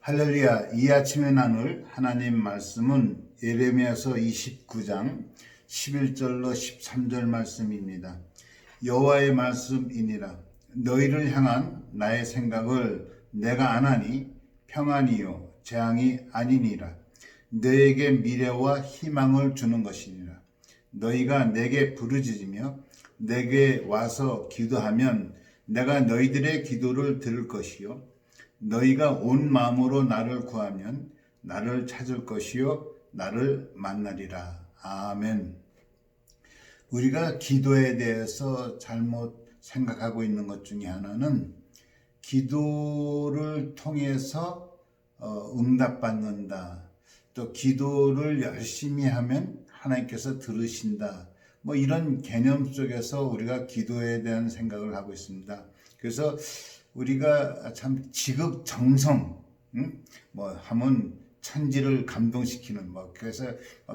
할렐루야. 이 아침에 나눌 하나님 말씀은 예레미야서 29장 11절로 13절 말씀입니다. 여호와의 말씀이니라. 너희를 향한 나의 생각을 내가 아나니 평안이요 재앙이 아니니라. 너에게 미래와 희망을 주는 것이니라. 너희가 내게 부르짖으며 내게 와서 기도하면 내가 너희들의 기도를 들을 것이요 너희가 온 마음으로 나를 구하면 나를 찾을 것이요 나를 만나리라. 아멘. 우리가 기도에 대해서 잘못 생각하고 있는 것 중에 하나는 기도를 통해서 응답받는다. 또 기도를 열심히 하면 하나님께서 들으신다. 이런 개념 속에서 우리가 기도에 대한 생각을 하고 있습니다. 그래서 우리가 참 지극정성, 하면 천지를 감동시키는, 그래서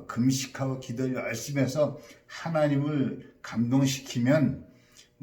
금식하고 기도를 열심히 해서 하나님을 감동시키면,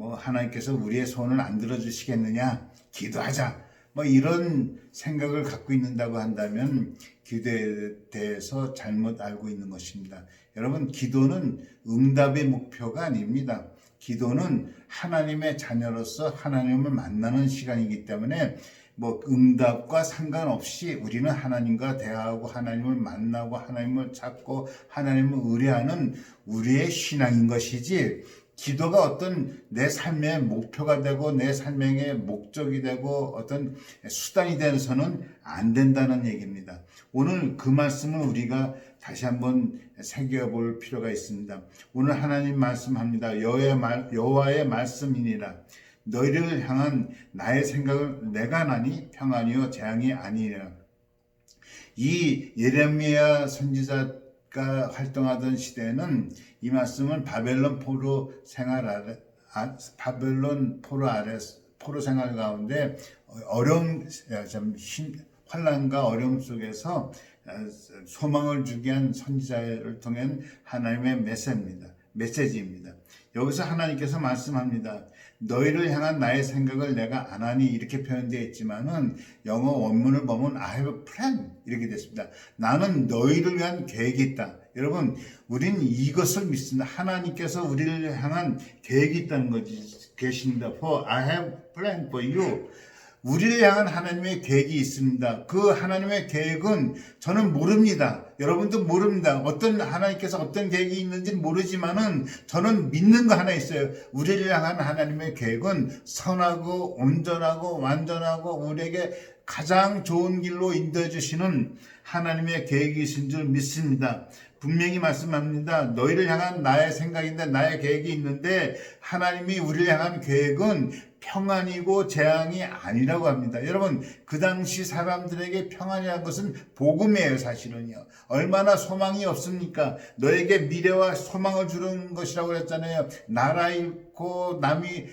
하나님께서 우리의 소원을 안 들어주시겠느냐? 기도하자. 이런 생각을 갖고 있는다고 한다면 기도에 대해서 잘못 알고 있는 것입니다. 여러분, 기도는 응답의 목표가 아닙니다. 기도는 하나님의 자녀로서 하나님을 만나는 시간이기 때문에 응답과 상관없이 우리는 하나님과 대화하고 하나님을 만나고 하나님을 찾고 하나님을 의뢰하는 우리의 신앙인 것이지, 기도가 어떤 내 삶의 목표가 되고 내 삶의 목적이 되고 어떤 수단이 되어서는 안 된다는 얘기입니다. 오늘 그 말씀을 우리가 다시 한번 새겨볼 필요가 있습니다. 오늘 하나님 말씀합니다. 여호와의 말씀이니라. 너희를 향한 나의 생각을 내가 나니 평안이요 재앙이 아니니라. 이 예레미야 선지자가 활동하던 시대에는 이 말씀은 바벨론 포로 생활 가운데 어려운 환난과 어려움 속에서 소망을 주게 한 선지자를 통한 하나님의 메시지입니다. 여기서 하나님께서 말씀합니다. 너희를 향한 나의 생각을 내가 아나니 이렇게 표현되어 있지만은 영어 원문을 보면 I have a plan 이렇게 됐습니다. 나는 너희를 위한 계획이 있다. 여러분, 우린 이것을 믿습니다. 하나님께서 우리를 향한 계획이 있다는 것이 계십니다. For I have a plan for you. 우리를 향한 하나님의 계획이 있습니다. 그 하나님의 계획은 저는 모릅니다. 여러분도 모릅니다. 하나님께서 어떤 계획이 있는지는 모르지만은 저는 믿는 거 하나 있어요. 우리를 향한 하나님의 계획은 선하고 온전하고 완전하고 우리에게 가장 좋은 길로 인도해 주시는 하나님의 계획이 있은 줄 믿습니다. 분명히 말씀합니다. 너희를 향한 나의 생각인데 나의 계획이 있는데 하나님이 우리를 향한 계획은 평안이고 재앙이 아니라고 합니다. 여러분, 그 당시 사람들에게 평안이라는 것은 복음이에요. 사실은요. 얼마나 소망이 없습니까? 너에게 미래와 소망을 주는 것이라고 그랬잖아요. 나라 잃고 남이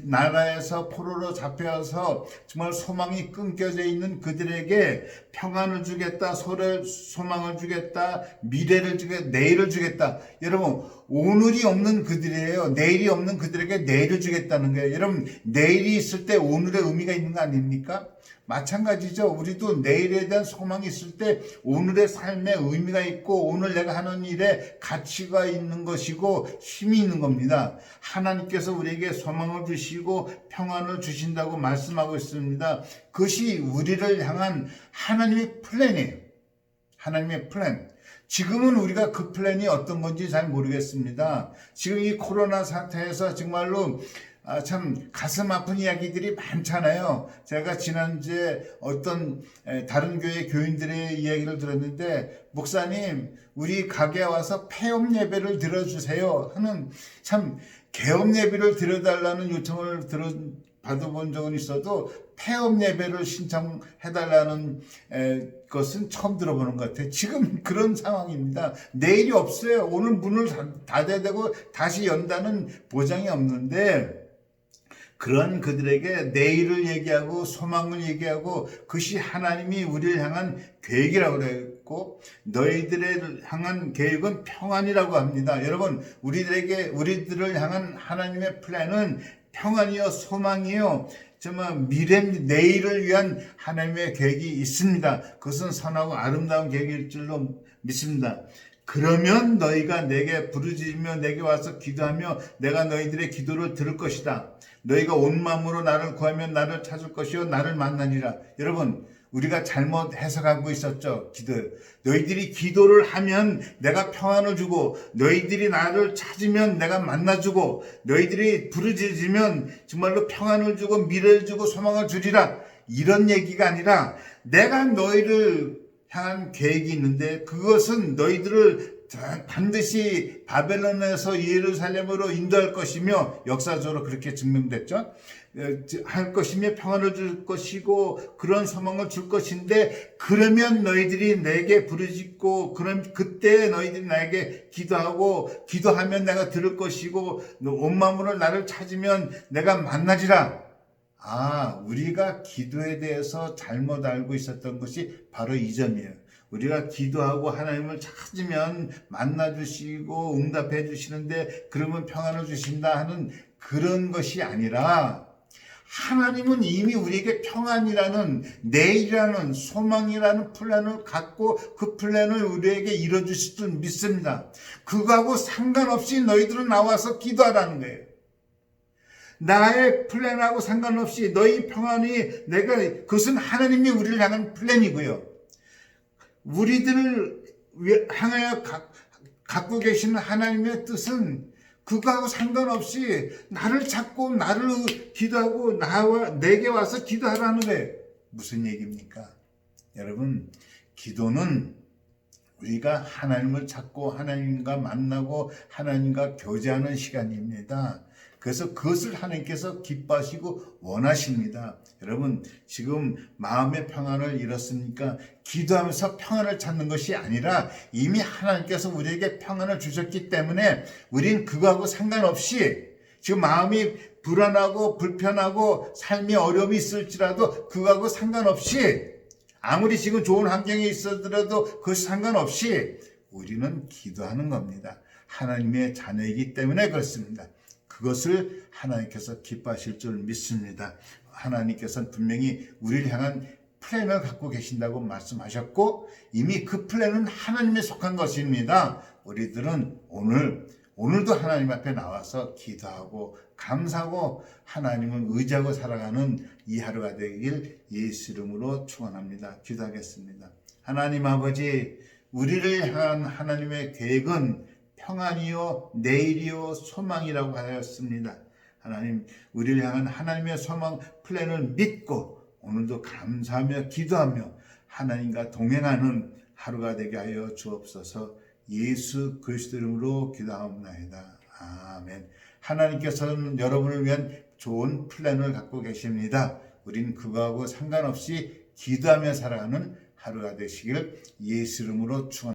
나라에서 포로로 잡혀서 정말 소망이 끊겨져 있는 그들에게 평안을 주겠다, 소망을 주겠다, 미래를 주겠다, 내일을 주겠다. 여러분, 오늘이 없는 그들이에요. 내일이 없는 그들에게 내일을 주겠다는 거예요. 여러분, 내일이 있을 때 오늘의 의미가 있는 거 아닙니까? 마찬가지죠. 우리도 내일에 대한 소망이 있을 때 오늘의 삶에 의미가 있고 오늘 내가 하는 일에 가치가 있는 것이고 힘이 있는 겁니다. 하나님께서 우리에게 소망을 주시고 평안을 주신다고 말씀하고 있습니다. 그것이 우리를 향한 하나님의 플랜이에요. 하나님의 플랜. 지금은 우리가 그 플랜이 어떤 건지 잘 모르겠습니다. 지금 이 코로나 사태에서 정말로 참 가슴 아픈 이야기들이 많잖아요. 제가 지난주에 어떤 다른 교회 교인들의 이야기를 들었는데, 목사님, 우리 가게에 와서 폐업 예배를 드려주세요 하는, 참 개업 예배를 드려달라는 요청을 받아본 적은 있어도 폐업 예배를 신청해달라는 것은 처음 들어보는 것 같아요. 지금 그런 상황입니다. 내일이 없어요. 오늘 문을 닫아야 되고 다시 연다는 보장이 없는데, 그런 그들에게 내일을 얘기하고 소망을 얘기하고 그것이 하나님이 우리를 향한 계획이라고 그랬고, 너희들을 향한 계획은 평안이라고 합니다. 여러분, 우리들을 향한 하나님의 플랜은 평안이요 소망이요 정말 미래 내일을 위한 하나님의 계획이 있습니다. 그것은 선하고 아름다운 계획일 줄로 믿습니다. 그러면 너희가 내게 부르짖으며 내게 와서 기도하며 내가 너희들의 기도를 들을 것이다. 너희가 온 마음으로 나를 구하면 나를 찾을 것이요 나를 만나리라. 여러분, 우리가 잘못 해석하고 있었죠. 기도. 너희들이 기도를 하면 내가 평안을 주고, 너희들이 나를 찾으면 내가 만나주고, 너희들이 부르짖으면 정말로 평안을 주고 미래를 주고 소망을 주리라. 이런 얘기가 아니라 내가 너희를 향한 계획이 있는데 그것은 너희들을 반드시 바벨론에서 예루살렘으로 인도할 것이며, 역사적으로 그렇게 증명됐죠. 할 것이며 평안을 줄 것이고 그런 소망을 줄 것인데, 그러면 너희들이 내게 부르짖고 그럼 그때 너희들이 나에게 기도하면 내가 들을 것이고 온 마음으로 나를 찾으면 내가 만나리라. 우리가 기도에 대해서 잘못 알고 있었던 것이 바로 이 점이에요. 우리가 기도하고 하나님을 찾으면 만나주시고 응답해 주시는데 그러면 평안을 주신다 하는 그런 것이 아니라, 하나님은 이미 우리에게 평안이라는, 내일이라는, 소망이라는 플랜을 갖고 그 플랜을 우리에게 이뤄주실 줄 믿습니다. 그거하고 상관없이 너희들은 나와서 기도하라는 거예요. 나의 플랜하고 상관없이 너희 평안이 그것은 하나님이 우리를 향한 플랜이고요. 우리들을 향하여 갖고 계시는 하나님의 뜻은 그거하고 상관없이 나를 찾고 나를 기도하고 내게 와서 기도하라는 거예요. 무슨 얘기입니까? 여러분, 기도는 우리가 하나님을 찾고 하나님과 만나고 하나님과 교제하는 시간입니다. 그래서 그것을 하나님께서 기뻐하시고 원하십니다. 여러분, 지금 마음의 평안을 잃었으니까 기도하면서 평안을 찾는 것이 아니라 이미 하나님께서 우리에게 평안을 주셨기 때문에 우린 그거하고 상관없이, 지금 마음이 불안하고 불편하고 삶의 어려움이 있을지라도 그거하고 상관없이, 아무리 지금 좋은 환경에 있어더라도 그것이 상관없이 우리는 기도하는 겁니다. 하나님의 자녀이기 때문에 그렇습니다. 그것을 하나님께서 기뻐하실 줄 믿습니다. 하나님께서는 분명히 우리를 향한 플랜을 갖고 계신다고 말씀하셨고, 이미 그 플랜은 하나님에 속한 것입니다. 우리들은 오늘도 하나님 앞에 나와서 기도하고 감사하고 하나님을 의지하고 살아가는 이 하루가 되길 예수 이름으로 축원합니다. 기도하겠습니다. 하나님 아버지, 우리를 향한 하나님의 계획은 평안이요 내일이요 소망이라고 하였습니다. 하나님, 우리를 향한 하나님의 소망 플랜을 믿고 오늘도 감사하며 기도하며 하나님과 동행하는 하루가 되게 하여 주옵소서. 예수 그리스도 이름으로 기도하옵나이다. 아멘. 하나님께서는 여러분을 위한 좋은 플랜을 갖고 계십니다. 우린 그거하고 상관없이 기도하며 살아가는 하루가 되시길 예수 이름으로 축원합니다.